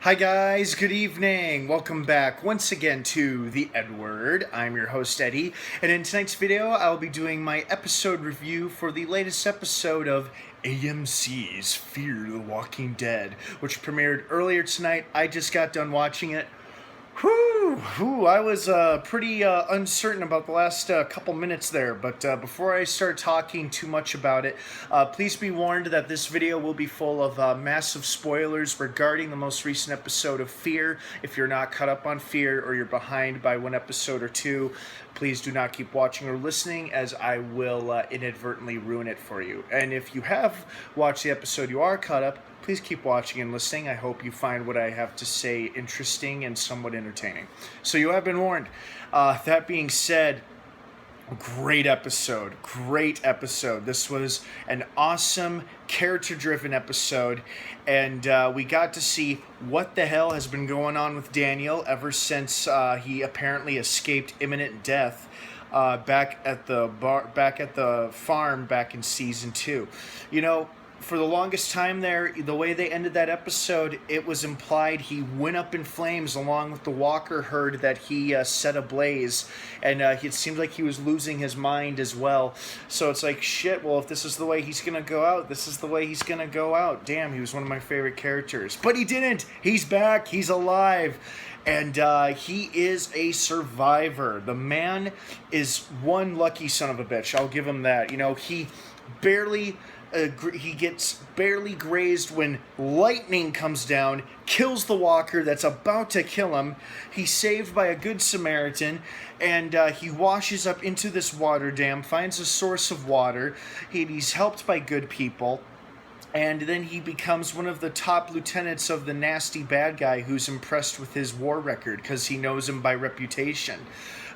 Hi guys, good evening. Welcome back once again to the EdWord. I'm your host Eddie, and in tonight's video I'll be doing my episode review for the latest episode of AMC's Fear the Walking Dead, which premiered earlier tonight. I just got done watching it. Whew, I was pretty uncertain about the last couple minutes there, but before I start talking too much about it, please be warned that this video will be full of massive spoilers regarding the most recent episode of Fear. If you're not caught up on Fear or you're behind by one episode or two, please do not keep watching or listening, as I will inadvertently ruin it for you. And if you have watched the episode, you are caught up, please keep watching and listening. I hope you find what I have to say interesting and somewhat entertaining. So you have been warned. That being said, great episode. This was an awesome, character-driven episode, and we got to see what the hell has been going on with Daniel ever since he apparently escaped imminent death back at the farm back in season 2. You know, for the longest time there, the way they ended that episode, it was implied he went up in flames along with the Walker herd that he set ablaze, and it seemed like he was losing his mind as well. So it's like, shit, well, if this is the way he's gonna go out, this is the way he's gonna go out. Damn, he was one of my favorite characters. But he didn't! He's back! He's alive! And he is a survivor. The man is one lucky son of a bitch. I'll give him that. You know, he gets barely grazed when lightning comes down, kills the walker that's about to kill him. He's saved by a good Samaritan, and he washes up into this water dam, finds a source of water. He's helped by good people. And then he becomes one of the top lieutenants of the nasty bad guy who's impressed with his war record because he knows him by reputation.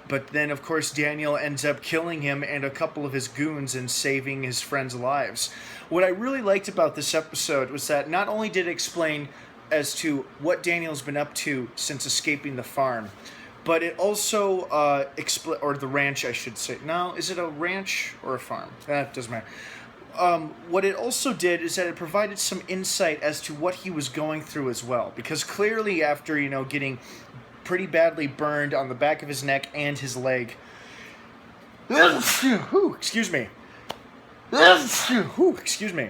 But then, of course, Daniel ends up killing him and a couple of his goons and saving his friends' lives. What I really liked about this episode was that not only did it explain as to what Daniel's been up to since escaping the farm, but it also or the ranch, I should say. No, is it a ranch or a farm? That doesn't matter. What it also did is that it provided some insight as to what he was going through as well. Because clearly after, getting pretty badly burned on the back of his neck and his leg. Excuse me. Excuse me.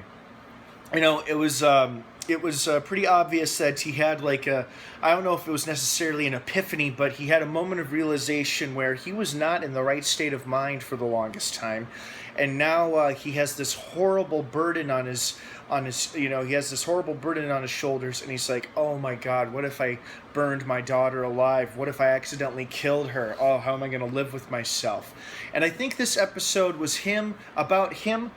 It was pretty obvious that he had I don't know if it was necessarily an epiphany, but he had a moment of realization where he was not in the right state of mind for the longest time. And now he has this horrible burden on his shoulders, and he's like, oh my God, what if I burned my daughter alive? What if I accidentally killed her? Oh, how am I going to live with myself? And I think this episode was about him,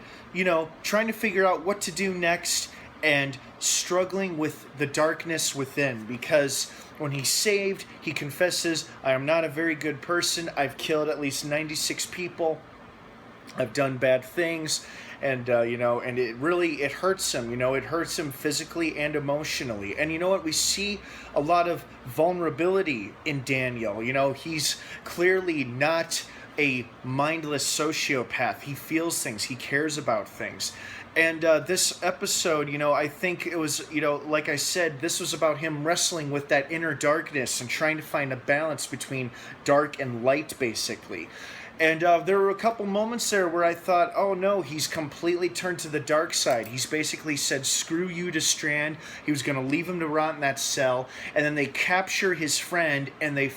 trying to figure out what to do next and struggling with the darkness within, because when he's saved, he confesses, I am not a very good person. I've killed at least 96 people. I've done bad things, and and it hurts him. It hurts him physically and emotionally. And you know what? We see a lot of vulnerability in Daniel. He's clearly not a mindless sociopath. He feels things. He cares about things. And this episode, I think it was, like I said, this was about him wrestling with that inner darkness and trying to find a balance between dark and light, basically. And there were a couple moments there where I thought, oh no, he's completely turned to the dark side. He's basically said, screw you to Strand. He was going to leave him to rot in that cell. And then they capture his friend, and they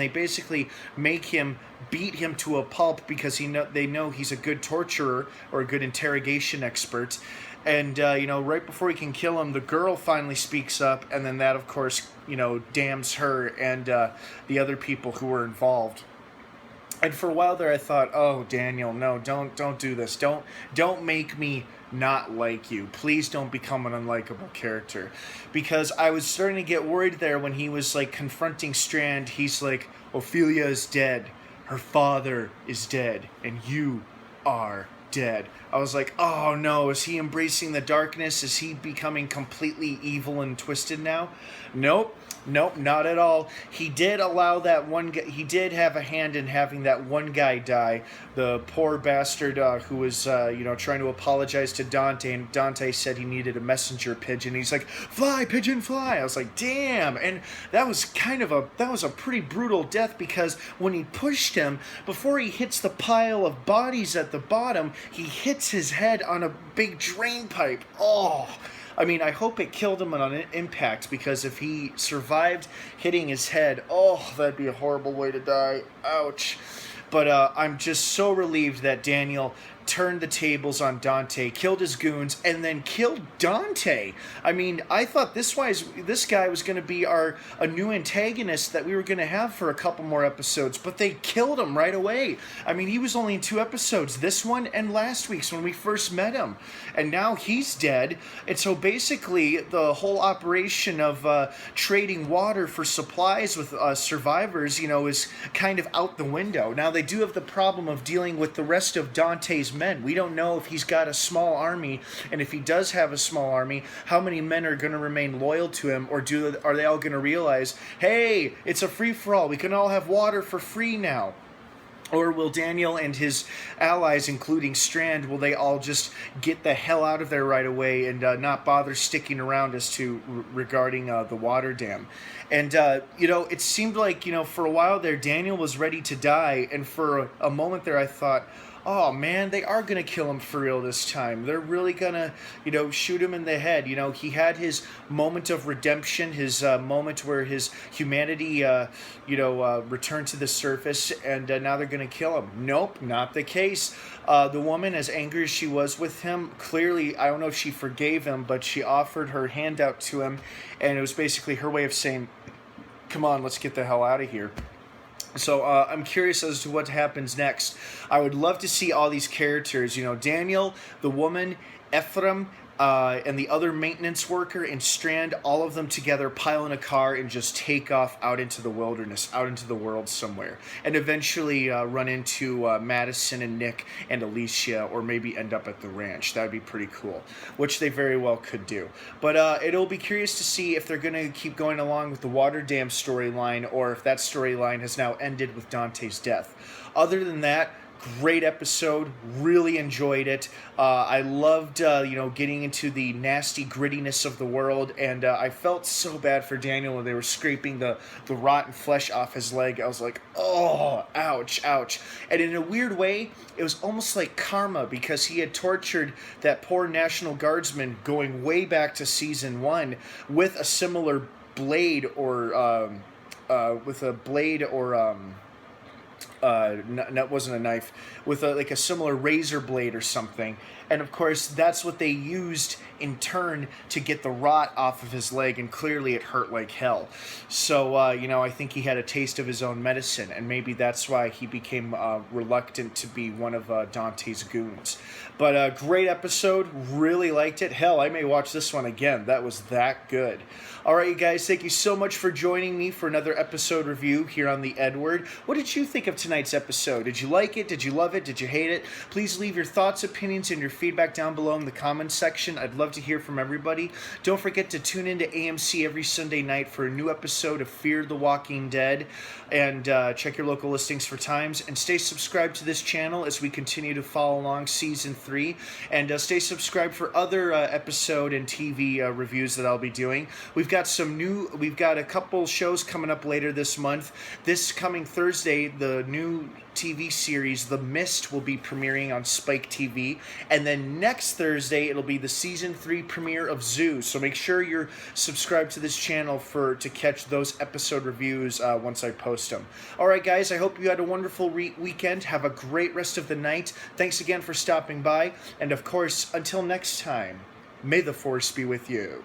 basically make him beat him to a pulp because they know he's a good torturer or a good interrogation expert. And, right before he can kill him, the girl finally speaks up. And then that, of course, damns her and the other people who were involved. And for a while there, I thought, oh, Daniel, no, don't do this. Don't make me not like you. Please don't become an unlikable character. Because I was starting to get worried there when he was, confronting Strand. He's like, Ophelia is dead. Her father is dead. And you are dead. I was like, oh no, is he embracing the darkness? Is he becoming completely evil and twisted now? Nope. Nope, not at all. He did allow that one guy, he did have a hand in having that one guy die. The poor bastard who was, trying to apologize to Dante, and Dante said he needed a messenger pigeon. He's like, fly, pigeon, fly. I was like, damn. And that was a pretty brutal death, because when he pushed him, before he hits the pile of bodies at the bottom, he hits his head on a big drain pipe. Oh, I mean, I hope it killed him on an impact, because if he survived hitting his head, oh, that'd be a horrible way to die. Ouch. But I'm just so relieved that Daniel turned the tables on Dante, killed his goons, and then killed Dante. I mean, I thought this guy was going to be a new antagonist that we were going to have for a couple more episodes, but they killed him right away. I mean, he was only in 2 episodes, this one and last week's when we first met him, and now he's dead. And so basically the whole operation of trading water for supplies with survivors, is kind of out the window. Now they do have the problem of dealing with the rest of Dante's men. We don't know if he's got a small army, and if he does have a small army, how many men are going to remain loyal to him, or are they all going to realize, hey, it's a free-for-all, we can all have water for free now? Or will Daniel and his allies, including Strand, will they all just get the hell out of there right away and not bother sticking around regarding the water dam? And, it seemed like, for a while there, Daniel was ready to die, and for a moment there I thought, oh man, they are going to kill him for real this time. They're really going to, shoot him in the head. He had his moment of redemption, his moment where his humanity, returned to the surface, and now they're going to kill him. Nope, not the case. The woman, as angry as she was with him, clearly, I don't know if she forgave him, but she offered her hand out to him, and it was basically her way of saying, come on, let's get the hell out of here. So I'm curious as to what happens next. I would love to see all these characters, Daniel, the woman, Ephraim, and the other maintenance worker, and Strand, all of them together pile in a car and just take off out into the wilderness, out into the world somewhere, and eventually run into Madison and Nick and Alicia, or maybe end up at the ranch. That would be pretty cool, which they very well could do. But it'll be curious to see if they're going to keep going along with the water dam storyline, or if that storyline has now ended with Dante's death. Other than that, great episode, really enjoyed it. I loved, getting into the nasty grittiness of the world, and I felt so bad for Daniel when they were scraping the rotten flesh off his leg. I was like, oh, ouch, ouch. And in a weird way, it was almost like karma, because he had tortured that poor National Guardsman going way back to season 1 with a similar blade, or that wasn't a knife, with a similar razor blade or something. And of course, that's what they used in turn to get the rot off of his leg, and clearly it hurt like hell. So, I think he had a taste of his own medicine, and maybe that's why he became reluctant to be one of Dante's goons. But great episode, really liked it. Hell, I may watch this one again. That was that good. All right, you guys, thank you so much for joining me for another episode review here on the EdWord. What did you think of tonight's episode? Did you like it? Did you love it? Did you hate it? Please leave your thoughts, opinions, and your feedback down below in the comments section. I'd love to hear from everybody. Don't forget to tune into AMC every Sunday night for a new episode of Fear the Walking Dead, and check your local listings for times, and stay subscribed to this channel as we continue to follow along Season 3, and stay subscribed for other episode and TV reviews that I'll be doing. We've got a couple shows coming up later this month. This coming Thursday, the new TV series The Mist will be premiering on Spike TV, and then next Thursday it'll be the season 3 premiere of Zoo. So make sure you're subscribed to this channel to catch those episode reviews once I post them. All right, guys, I hope you had a wonderful weekend. Have a great rest of the night. Thanks again for stopping by, and of course, until next time, may the Force be with you.